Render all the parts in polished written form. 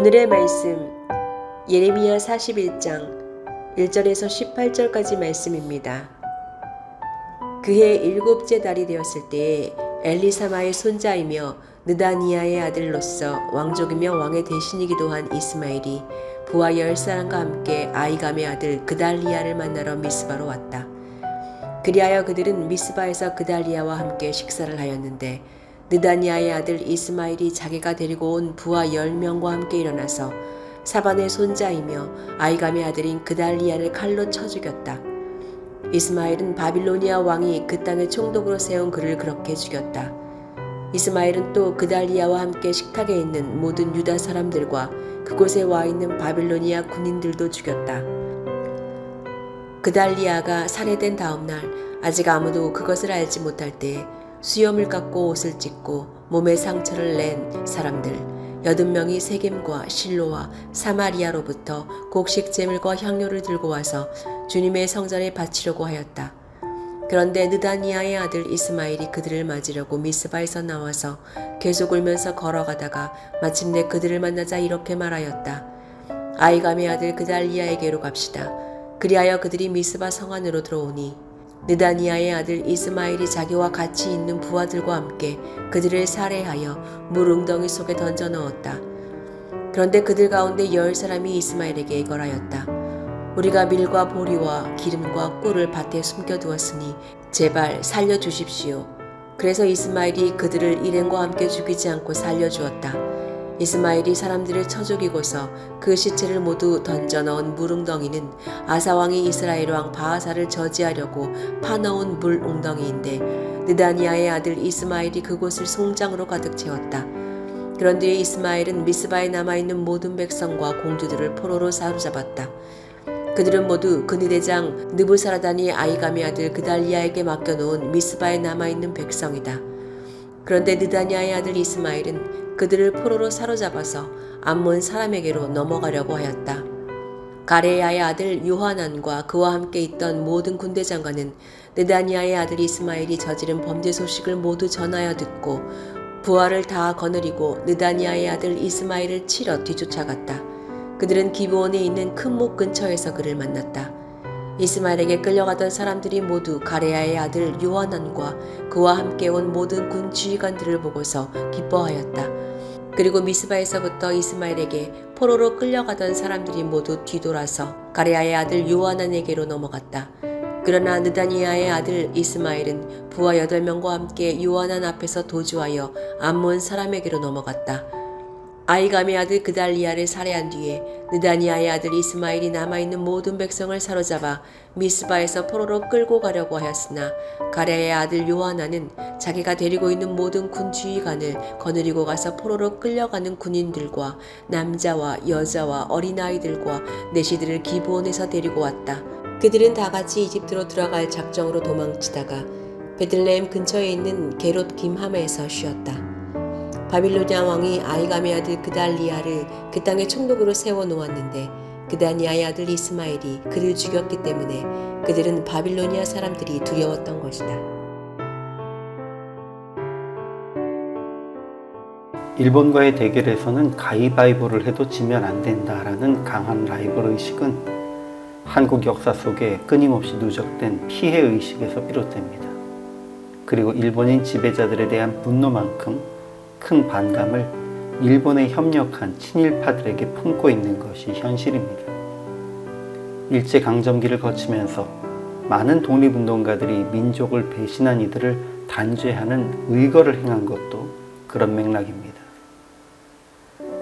오늘의 말씀 예레미야 41장 1절에서 18절까지 말씀입니다. 그해 일곱째 달이 되었을 때에 엘리사마의 손자이며 느다니아의 아들로서 왕족이며 왕의 대신이기도 한 이스마엘이 부하 10사람과 함께 아이감의 아들 그달리야를 만나러 미스바로 왔다. 그리하여 그들은 미스바에서 그달리야와 함께 식사를 하였는데 느다니아의 아들 이스마엘이 자기가 데리고 온 부하 10명과 함께 일어나서 사반의 손자이며 아이감의 아들인 그달리야를 칼로 쳐 죽였다. 이스마엘은 바빌로니아 왕이 그 땅에 총독으로 세운 그를 그렇게 죽였다. 이스마엘은 또 그달리야와 함께 식탁에 있는 모든 유다 사람들과 그곳에 와 있는 바빌로니아 군인들도 죽였다. 그달리야가 살해된 다음 날 아직 아무도 그것을 알지 못할 때에 수염을 깎고 옷을 찢고 몸에 상처를 낸 사람들 80명이 세겜과 실로와 사마리아로부터 곡식 제물과 향료를 들고 와서 주님의 성전에 바치려고 하였다. 그런데 느다니아의 아들 이스마엘이 그들을 맞으려고 미스바에서 나와서 계속 울면서 걸어가다가 마침내 그들을 만나자 이렇게 말하였다. 아이감의 아들 그달리야에게로 갑시다. 그리하여 그들이 미스바 성 안으로 들어오니 느다니아의 아들 이스마엘이 자기와 같이 있는 부하들과 함께 그들을 살해하여 물 웅덩이 속에 던져 넣었다. 그런데 그들 가운데 10사람이 이스마엘에게 이걸하였다. 우리가 밀과 보리와 기름과 꿀을 밭에 숨겨두었으니 제발 살려주십시오. 그래서 이스마엘이 그들을 일행과 함께 죽이지 않고 살려주었다. 이스마엘이 사람들을 쳐 죽이고서 그 시체를 모두 던져 넣은 물웅덩이는 아사왕이 이스라엘 왕 바하사를 저지하려고 파넣은 물웅덩이인데 느다니아의 아들 이스마엘이 그곳을 송장으로 가득 채웠다. 그런 뒤에 이스마엘은 미스바에 남아있는 모든 백성과 공주들을 포로로 사로잡았다. 그들은 모두 그니 대장 느부사라단이 아이감의 아들 그달리야에게 맡겨놓은 미스바에 남아있는 백성이다. 그런데 느다니아의 아들 이스마엘은 그들을 포로로 사로잡아서 암몬 사람에게로 넘어가려고 하였다. 가레야의 아들 요하난과 그와 함께 있던 모든 군대 장관은 느다니아의 아들 이스마엘이 저지른 범죄 소식을 모두 전하여 듣고 부하를 다 거느리고 느다니아의 아들 이스마엘을 치러 뒤쫓아갔다. 그들은 기브온에 있는 큰 목 근처에서 그를 만났다. 이스마엘에게 끌려가던 사람들이 모두 가레야의 아들 요하난과 그와 함께 온 모든 군 지휘관들을 보고서 기뻐하였다. 그리고 미스바에서부터 이스마엘에게 포로로 끌려가던 사람들이 모두 뒤돌아서 가레야의 아들 요하난에게로 넘어갔다. 그러나 느다니아의 아들 이스마엘은 부하 8명과 함께 요하난 앞에서 도주하여 암몬 사람에게로 넘어갔다. 아이감의 아들 그달리야를 살해한 뒤에 느다니아의 아들 이스마엘이 남아있는 모든 백성을 사로잡아 미스바에서 포로로 끌고 가려고 하였으나 가레야의 아들 요하나는 자기가 데리고 있는 모든 군 지휘관을 거느리고 가서 포로로 끌려가는 군인들과 남자와 여자와 어린아이들과 내시들을 기브온에서 데리고 왔다. 그들은 다 같이 이집트로 들어갈 작정으로 도망치다가 베들레헴 근처에 있는 게롯 김하메에서 쉬었다. 바빌로니아 왕이 아이감의 아들 그달리야를 그 땅의 총독으로 세워놓았는데 그다니아의 아들 이스마엘이 그를 죽였기 때문에 그들은 바빌로니아 사람들이 두려웠던 것이다. 일본과의 대결에서는 가위바위보를 해도 지면 안 된다라는 강한 라이벌 의식은 한국 역사 속에 끊임없이 누적된 피해 의식에서 비롯됩니다. 그리고 일본인 지배자들에 대한 분노만큼 큰 반감을 일본에 협력한 친일파들에게 품고 있는 것이 현실입니다. 일제강점기를 거치면서 많은 독립운동가들이 민족을 배신한 이들을 단죄하는 의거를 행한 것도 그런 맥락입니다.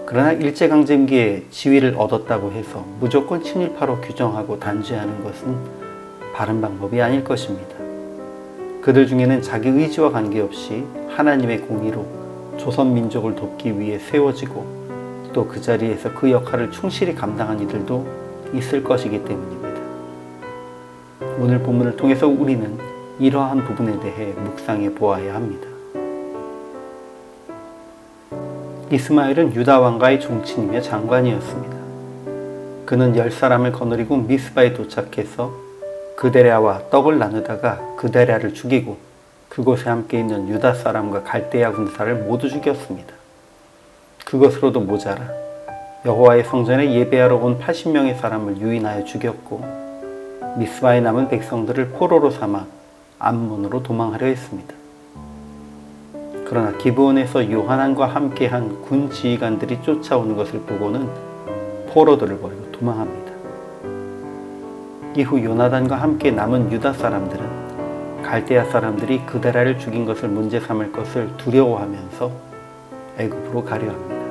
그러나 일제강점기에 지위를 얻었다고 해서 무조건 친일파로 규정하고 단죄하는 것은 바른 방법이 아닐 것입니다. 그들 중에는 자기 의지와 관계없이 하나님의 공의로 조선 민족을 돕기 위해 세워지고 또 그 자리에서 그 역할을 충실히 감당한 이들도 있을 것이기 때문입니다. 오늘 본문을 통해서 우리는 이러한 부분에 대해 묵상해 보아야 합니다. 이스마엘은 유다 왕가의 종친이며 장관이었습니다. 그는 10사람을 거느리고 미스바에 도착해서 그데랴와 떡을 나누다가 그데랴를 죽이고 그곳에 함께 있는 유다 사람과 갈대아 군사를 모두 죽였습니다. 그것으로도 모자라 여호와의 성전에 예배하러 온 80명의 사람을 유인하여 죽였고 미스바에 남은 백성들을 포로로 삼아 암몬으로 도망하려 했습니다. 그러나 기브온에서 요하난과 함께한 군 지휘관들이 쫓아오는 것을 보고는 포로들을 버리고 도망합니다. 이후 요나단과 함께 남은 유다 사람들은 갈대아 사람들이 그드라를 죽인 것을 문제 삼을 것을 두려워하면서 애굽으로 가려 합니다.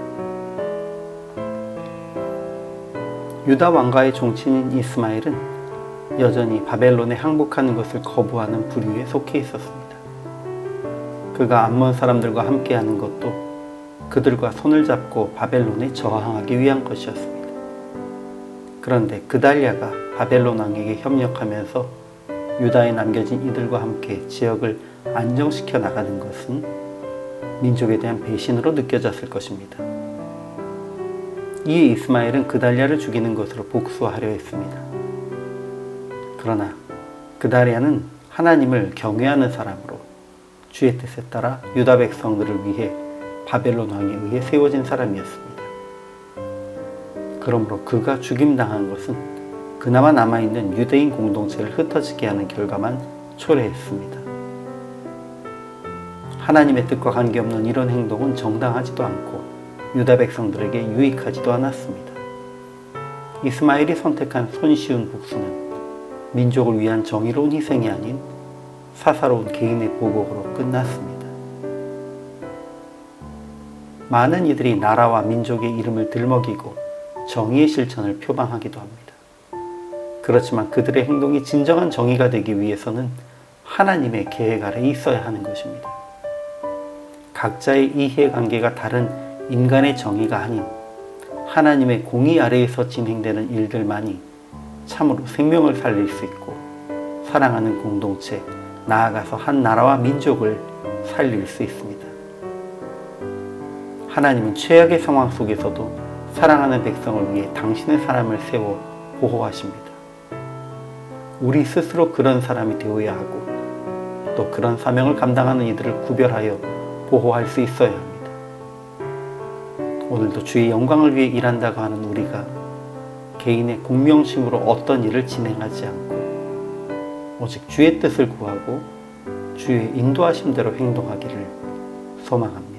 유다 왕가의 종친인 이스마엘은 여전히 바벨론에 항복하는 것을 거부하는 부류에 속해 있었습니다. 그가 암몬 사람들과 함께하는 것도 그들과 손을 잡고 바벨론에 저항하기 위한 것이었습니다. 그런데 그달랴가 바벨론 왕에게 협력하면서 유다에 남겨진 이들과 함께 지역을 안정시켜 나가는 것은 민족에 대한 배신으로 느껴졌을 것입니다. 이에 이스마엘은 그달랴를 죽이는 것으로 복수하려 했습니다. 그러나 그달랴는 하나님을 경외하는 사람으로 주의 뜻에 따라 유다 백성들을 위해 바벨론 왕에 의해 세워진 사람이었습니다. 그러므로 그가 죽임당한 것은 그나마 남아있는 유대인 공동체를 흩어지게 하는 결과만 초래했습니다. 하나님의 뜻과 관계없는 이런 행동은 정당하지도 않고 유다 백성들에게 유익하지도 않았습니다. 이스마엘이 선택한 손쉬운 복수는 민족을 위한 정의로운 희생이 아닌 사사로운 개인의 보복으로 끝났습니다. 많은 이들이 나라와 민족의 이름을 들먹이고 정의의 실천을 표방하기도 합니다. 그렇지만 그들의 행동이 진정한 정의가 되기 위해서는 하나님의 계획 아래 있어야 하는 것입니다. 각자의 이해관계가 다른 인간의 정의가 아닌 하나님의 공의 아래에서 진행되는 일들만이 참으로 생명을 살릴 수 있고 사랑하는 공동체, 나아가서 한 나라와 민족을 살릴 수 있습니다. 하나님은 최악의 상황 속에서도 사랑하는 백성을 위해 당신의 사람을 세워 보호하십니다. 우리 스스로 그런 사람이 되어야 하고 또 그런 사명을 감당하는 이들을 구별하여 보호할 수 있어야 합니다. 오늘도 주의 영광을 위해 일한다고 하는 우리가 개인의 공명심으로 어떤 일을 진행하지 않고 오직 주의 뜻을 구하고 주의 인도하심대로 행동하기를 소망합니다.